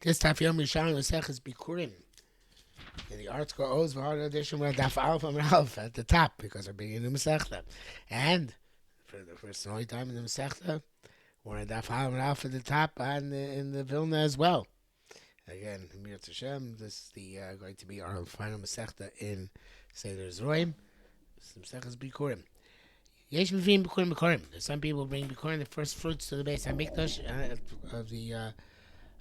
This time, Yom Yerushalmi Bikkurim. In the article Oz V'Har edition, we're Daf Aleph Amud Aleph at the top because we're beginning the Masechta, and for the first and only time in the Masechta, we're at Daf Aleph Amud Aleph at the top and in the Vilna as well. Again, Mir Hashem, this is the going to be our final Masechta in Seder Zroim. Masechta Bikurim. Yesh Mivim Bikurim Bikurim. Some people bring Bikurim, the first fruits, to the base Hamikdash of the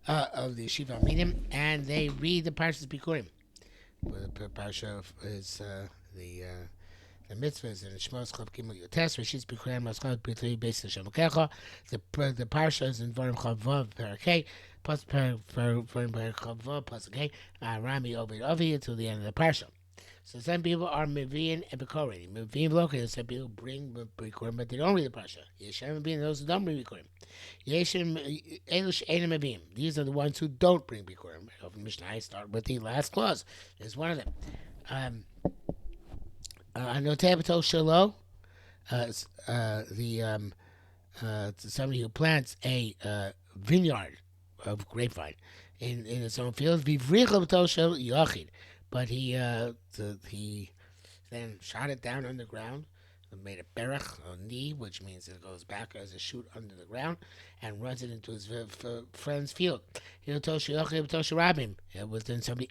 Yeshiva Minim, and they read the Parshas Bikurim. The parsha is the mitzvahs and Shmos Chav Gimel Yotes Rishis Bikurim Maschal B'Tri Beis Hashem Kecha. The parsha is in Varim Chav Vav Parakei plus Varim Chav Vav plus Kei Rami Obed Avi until the end of the parsha. So some people are Mevi'in and Bikurim. Mevi'in located. Some people bring Bikurim, but they don't read the parsha. Yeshem Mevi'in, those who don't bring Bikurim. Yeshem Elush Einem Mevi'im. These are the ones who don't bring Bikurim. Of Mishnah, I start with the last clause. There's one of them. Anotebato Shalo. Somebody who plants a vineyard of grapevine in his own field. Vivrichabato Shel Yachid. But he then shot it down underground and made a berach, a knee, which means it goes back as a shoot under the ground, and runs it into his friend's field. Within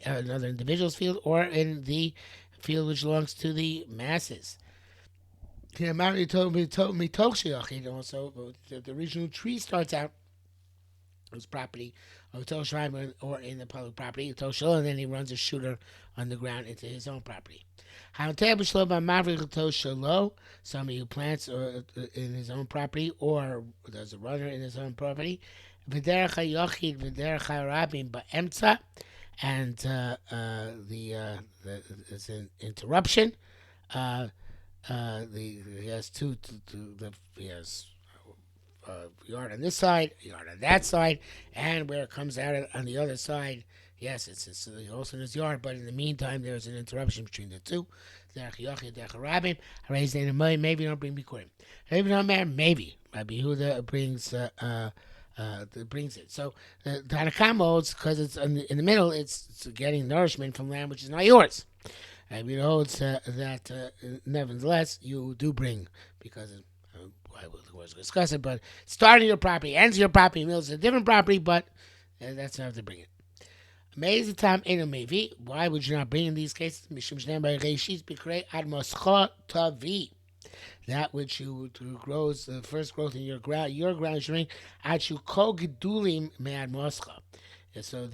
another individual's field, or in the field which belongs to the masses. Also, the original tree starts out his property, or in the public property, and then he runs a shooter on the ground into his own property. Somebody who plants in his own property, or does a runner in his own property, and there's an interruption. He has yard on this side, yard on that side, and where it comes out on the other side, yes, it's also in his yard, but in the meantime, there's an interruption between the two. Maybe you don't bring Bikurim. Maybe. Rabbi Yehuda brings it. So the Tanakh holds, because it's in the middle, it's getting nourishment from land which is not yours. Rabbi Yehuda holds that nevertheless, you do bring, because I was discuss it, but starting your property, ends your property, mills a different property, but that's enough to bring it. Why would you not bring in these cases? That which you grows, the first growth in your ground should bring at you kol gedulim me'ad moscha. So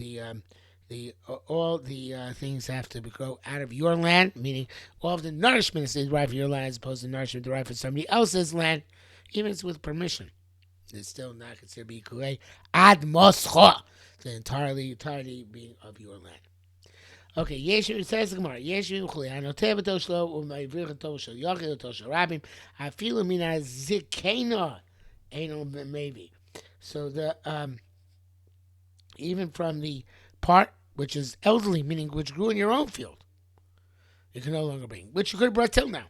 all the things have to grow out of your land, meaning all of the nourishment is derived from your land as opposed to nourishment derived from somebody else's land, even if it's with permission. It's still not considered to be kulei ad moscha, the entirety being of your land. Okay, Yeshu says the Gemara. Yeshu kulei anotevato shlo u'mayvirchato shel yochilato shel rabim afilu mina zikena eno maybe. So the even from the part which is elderly, meaning which grew in your own field, you can no longer bring, which you could have brought till now,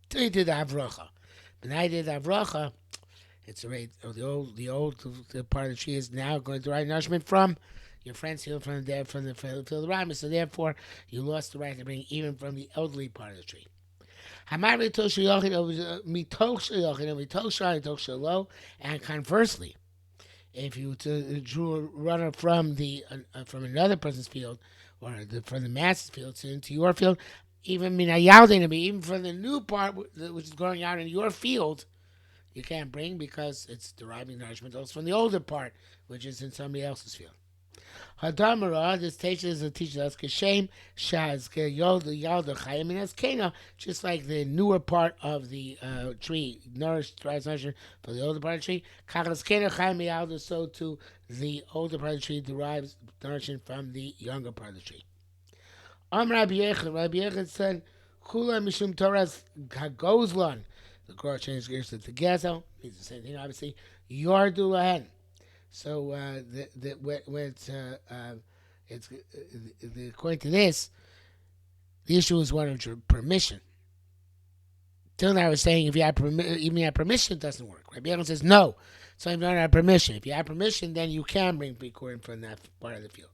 till you did the avracha. But now you did the avracha, it's already the old part of the tree is now going to derive nourishment from your friend's field, from the field of the rabbis. So therefore, you lost the right to bring even from the elderly part of the tree. And conversely, if you drew a runner from from another person's field, or from the masses field into your field, even from the new part which is growing out in your field, you can't bring, because it's deriving nourishment also from the older part which is in somebody else's field. Hadamara, this teaches us Kashem Shaz Yalda, just like the newer part of the tree derives nourishment from the older part of the tree. So too the older part of the tree derives nourishment from the younger part of the tree. Rabbi Yechon said, Kula Mishum Torah's Hagozlan. The Torah changed gears to Gezel. Means the same thing, obviously. Yardu Lahen. So when it's according to this, the issue is one of permission. Till now, I was saying if you have permission, it doesn't work. Rabbi Yechon says no. So you don't have permission. If you have permission, then you can bring Bikurim from that part of the field.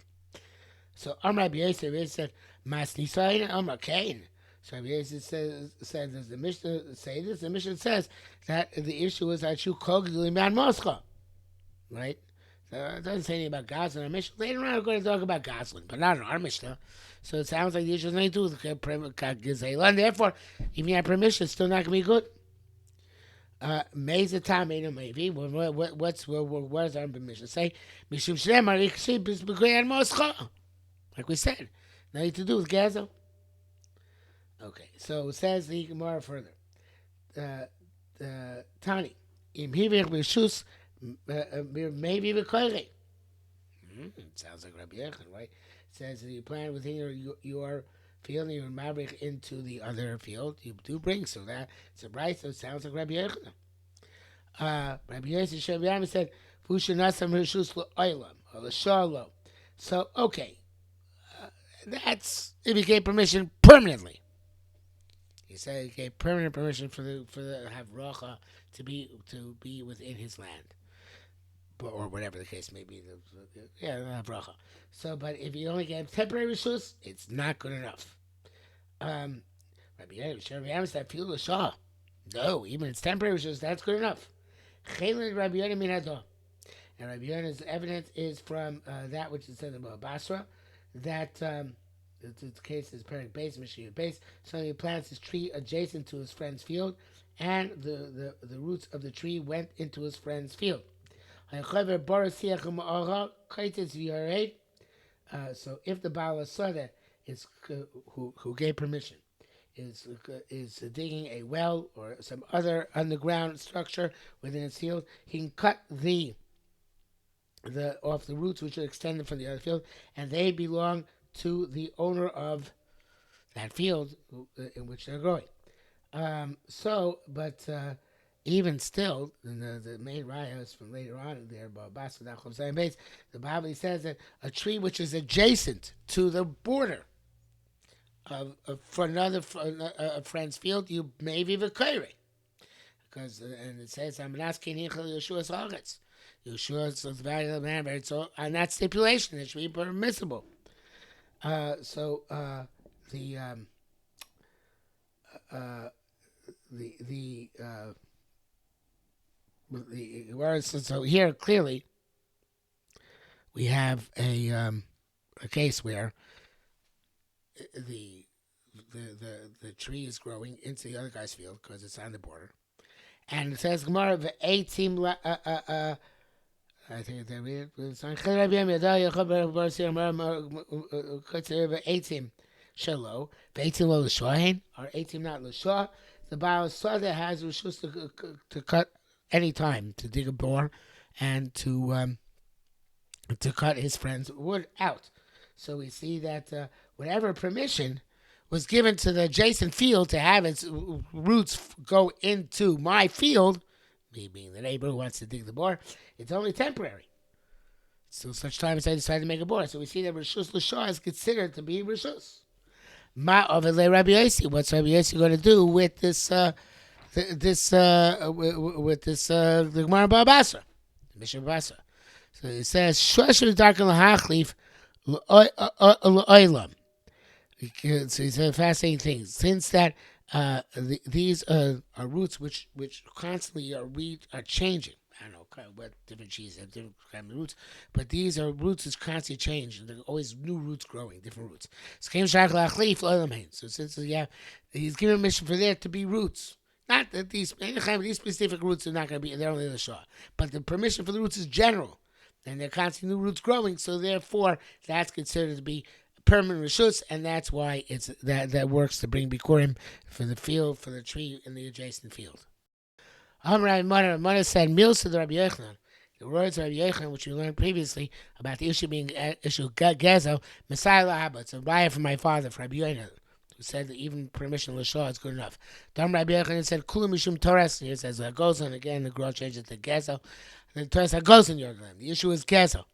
So Amar Rabbi Yosef said, Mas Nisayin Amar Kain. So Rabbi Yosef said, does the Mishnah say this? The Mishnah says that the issue is that you kogli man moscha, right? So it doesn't say anything about Goslin. Our Mishnah later on we're going to talk about Goslin, but not in our Mishnah. So it sounds like the issue is nothing to do with Gezela, and therefore, even if you have permission, it's still not going to be good. Meza Tamina maybe. What does our permission say? Mishum Shlem Arikshi Bisbegay Moscha. Like we said, nothing to do with Gaza. Okay, so it says the Gemara further. Tani, im hivich b'shus maybe b'koire. Sounds like Rabbi Yechon, right? It says that you plant within your field and you're mavrich into the other field. You do bring, so that it's a right. So it sounds like Rabbi Yechon. Rabbi Yechon said, "Fusha nasam rishus lo'olam or l'sharlo." So okay. That's if he gave permission permanently. He said he gave permanent permission for the Havracha to be within his land, or whatever the case may be. The Havracha. So, but if you only gave temporary rishus, it's not good enough. Rabbi Yosef said field of Shah. No, even it's temporary rishus, that's good enough. Chelin Rabbi Yonah minado, and Rabbi Yonah's evidence is from that which is said in Basra. That the case is Perik base, Mishnah base. So he plants his tree adjacent to his friend's field, and the roots of the tree went into his friend's field. So if the Baal Asada is who gave permission is digging a well or some other underground structure within his field, he can cut off the roots which are extended from the other field, and they belong to the owner of that field in which they're growing. Even still, the main raya is from later on there about the Bible says that a tree which is adjacent to the border of for a friend's field, you may be v'kairi, because and it says I'm asking Yeshua's haaretz. Yeshua's the value of the man, so on that stipulation, it should be permissible. So here clearly we have a case where the tree is growing into the other guy's field because it's on the border, and it says Gemara v'eitim I think they read it. 18 shelo, 18 lo l'shohen, or 18 not l'shah. The Baal Sada has rishus to cut any time, to dig a bore and to cut his friend's wood out. So we see that whatever permission was given to the adjacent field to have its roots go into my field, me being the neighbor who wants to dig the bore, it's only temporary. So such time as I decide to make a bore. So we see that Rishus L'Shah is considered to be Rishus. Ma Avele Rabbi Yossi. What's Rabbi Yossi going to do with this the Gemara Basra, the Mishnah Basra? So it says Shoshu Darkan Lahachlif L'Oilam. So he said fascinating things. Since that these are roots which constantly are changing. I don't know what different trees have different kind of roots, but these are roots which constantly change. There are always new roots growing, different roots. So since he's given permission for there to be roots. Not that these specific roots are not going to be, they're only the Shah. But the permission for the roots is general. And they're constantly new roots growing, so therefore that's considered to be permanent rishus, and that's why it's that works to bring bikurim for the field, for the tree in the adjacent field. Mother said, "Mils to the Rabbi Yochanan." The words of Rabbi Yochanan, which we learned previously about the issue being issue gezo, Messiah Abba. It's a raya from my father, for Rabbi Yochanan, who said that even permission l'shah is good enough. Dam Rabbi Yochanan said, "Kulam mishum Torah." Here it says goes on again. The girl changes to gezo. The Torah says goes in your land. The issue is gezo.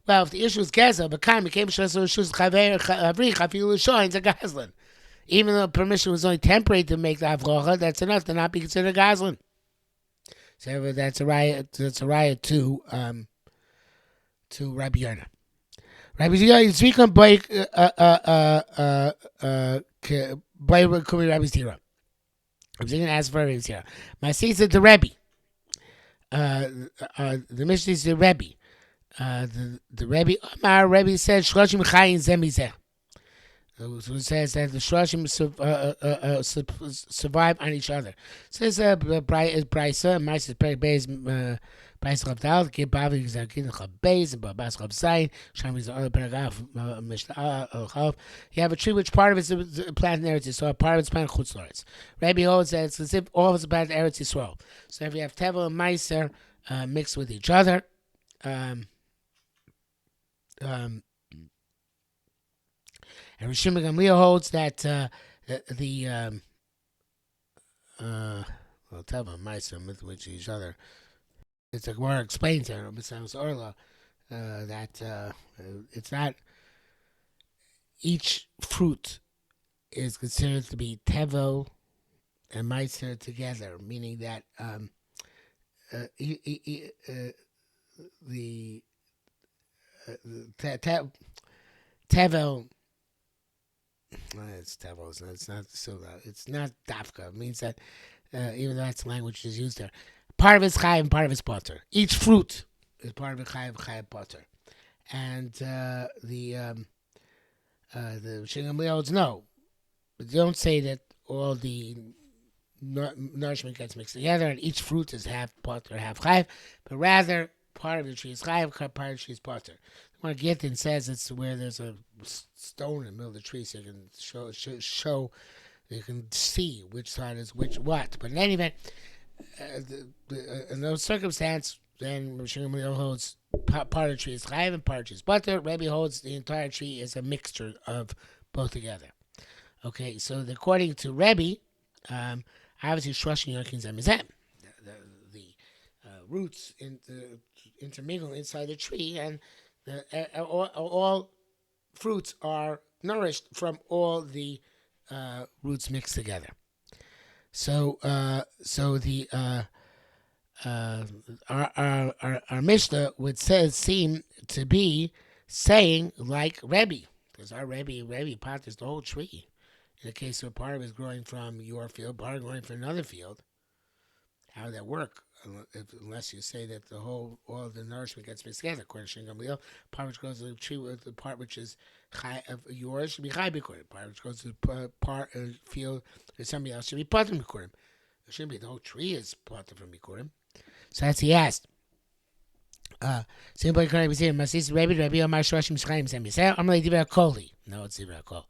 Well, if the issue is gezo, but kind became shus chaver chavri chafilu l'shah into gazlan. Even though permission was only temporary to make the avrocha, that's enough to not be considered gazlan. So that's a riot. That's a riot to Rabbi Yonah. Rabbi Yonah speak on by Kumi Rabbi Zira. I'm going to ask for Rabbi Zira. My sister the Rebbe. The Mishnah is the Rebbe. The Rebbe Omar Rebbe said Shloshim Chayin Zemizeh. So it says that the Shloshim survive on each other. Says Brisa, Ma'aser Perek Beis, Brisa Chav Dal, Gib Bavi Zakin Chav Beis, and Babas Chav Zayin, Sham is the other paragraph, Mishnah Chav. You have a tree which part of it's a plant in Eretz Yisrael, part of it's plant in Chutz La'aretz. Rabbi holds that it's as if all of it's a plant in Eretz Yisrael. So if you have Tevel and Ma'aser mixed with each other, and Yerushalmi Gamliel holds that the well, Teva and Ma'aser with which each other. It's a Gemara explains there, besides Orla, that it's not each fruit is considered to be Tevel and Ma'aser together, meaning that the Tevel. It's Tevel. It's not so. It's not Dafka. It means that even though that's the language is used there, part of it's Chayiv and part of it's Potter. Each fruit is part of it Chayiv Potter, and the Shingam Leods no, but don't say that all the nourishment gets mixed together and each fruit is half Potter, half Chayiv, but rather part of the tree is Chayiv, part of the tree is Potter. When Gittin says it's where there's a stone in the middle of the tree, so you can show you can see which side is which what. But in any event, in those circumstances, then Rebbe holds part of the tree is chayiv and part of the tree is butter. Rebbe holds the entire tree is a mixture of both together. Okay, so according to Rebbe, obviously Shloshim Yokin Zemizem, the roots intermingle inside the tree, and all fruits are nourished from all the roots mixed together. So the our Mishnah would seem to be saying like Rebbe, because our Rebbe potters the whole tree. In the case of part of it is growing from your field, part of it growing from another field. How would that work? Unless you say that all the nourishment gets mixed together. According to Gamliel, part which goes to the tree, with the part which is chai of yours should be chai bikurim. Part which goes to the part of field of somebody else should be pater bikurim. It shouldn't be the whole tree is pater from bikurim. So that's he asked. Simply correct. We say Masis Rabbi Omar Shloshim Shchaim Zemiseh. I'm like Divrei Koli. No, it's Divrei Kol.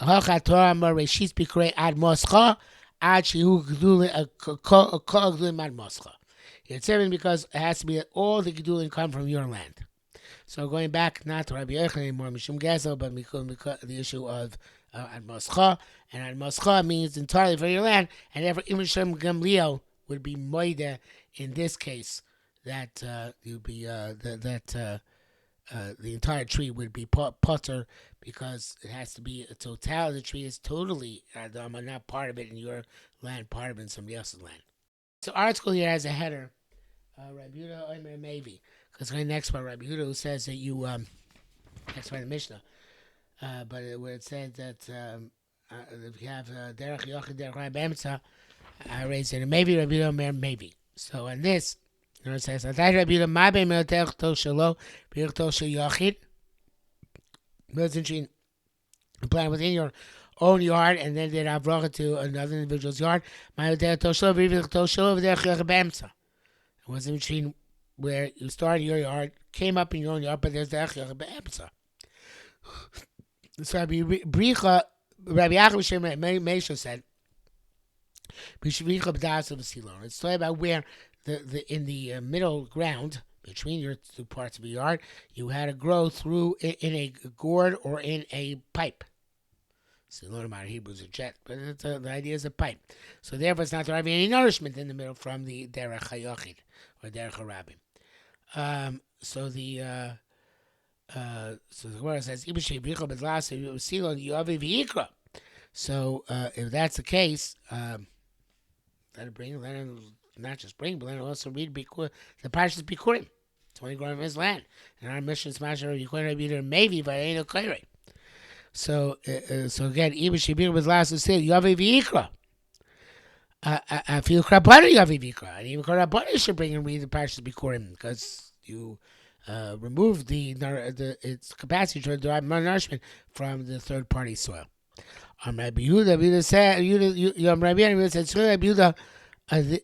Hachat Torah Amar Reshis Bikurei Ad Moscha. Ad Shehu Gdulin Kol Gdulin Ad Moscha. It's seven because it has to be that all the Gdulin come from your land. So going back not to Rabbi Yochanan anymore, Mishum Gezel, but the issue of Ad Moscha, and Ad Moscha means entirely for your land, and therefore Imisham Gamliel would be moida in this case that you'd be the entire tree would be potter because it has to be a totality. The tree is totally not part of it in your land, part of it in somebody else's land. So article here has a header, Rabbi Yehuda Omer Mevi, because going next by Rabbi Yehuda who says that you next by the Mishnah, but where it said that if you have derech yochid derech Rabbi Emtza, I raised it maybe Rabbi Yehuda Omer Mevi. So on this. It says, plant within your own yard and then did avrocha to another individual's yard. It was in between where you started your yard, came up in your own yard, but there's the echiyach be'emsa. So Rabbi Yaakov Meisha said, it's talking about where in the middle ground between your two parts of the yard, you had to grow through in a gourd or in a pipe. So learn about Hebrew is a jet, but the idea is a pipe. So therefore, it's not deriving any nourishment in the middle from the derech hayochid or derech harabim. So the Gemara says, so if that's the case, let it not just bring, but then also read the Parshas Bikurim, 20 grown of his land. And our mission is Masha Yikoin Rabbi maybe Vayeno Kairi. So again, even Shabir was last to say Yavi V'Ikra. I feel Krabana Yavi V'Ikra, and even Krabana should bring and read the Parshas Bikurim because you remove its capacity to derive nourishment from the third party soil. Rabbi Yehuda said, Rabbi Yehuda,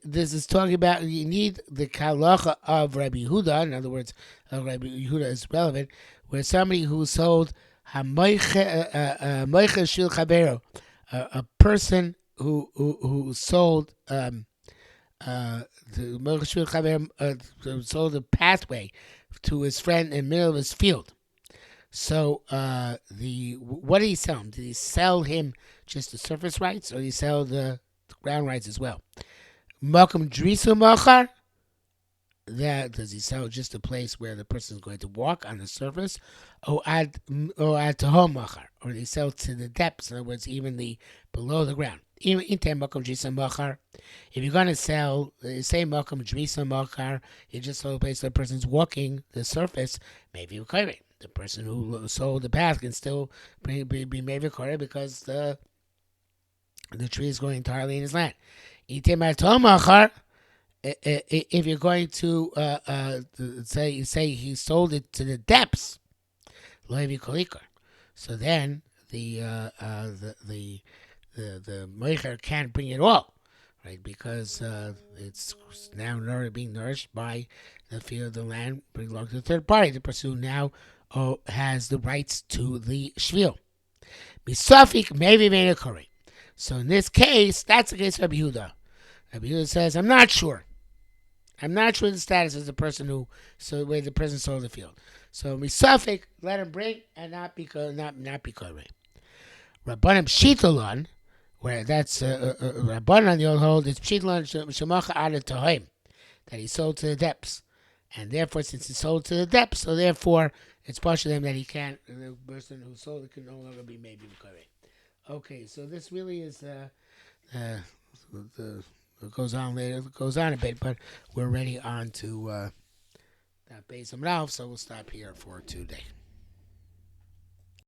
this is talking about you need the kalacha of Rabbi Yehuda. In other words, Rabbi Yehuda is relevant, where somebody who sold a person who sold sold a pathway to his friend in the middle of his field. So what did he sell him? Did he sell him just the surface rights, or did he sell the ground rights as well? Malcolm Drisu Machar. That does he sell just a place where the person is going to walk on the surface, or at Tahom Machar, or did he sell to the depths? In other words, even the below the ground. Even Malcolm Drisu Machar. If you're going to sell, say Malcolm Drisu Machar, you just sold a place where the person's walking the surface. Maybe you could. The person who sold the path can still be made recorded because the tree is growing entirely in his land. If you're going to say he sold it to the depths, so then the meicher can't bring it all, right? Because it's now being nourished by the field of the land belonging to the third party. The person now has the rights to the shvil. Misafik maybe made a correct. So in this case, that's the case of Rabbi Yehuda. Rabbi Yehuda says, I'm not sure. I'm not sure the status of the person the way the person sold the field. So misafik, let him bring and not be correct. Rabbanim Shitolon, where that's Rabbanan the old hold, it's Shitolon Shemacha Ad Tohim, that he sold to the depths. And therefore, since he sold to the depths, so therefore, it's partial to him that he can't, the person who sold it can no longer be maybe correct. Okay, so this really is, it goes on later, it goes on a bit, but we're already on to that base of Ralph, so we'll stop here for today.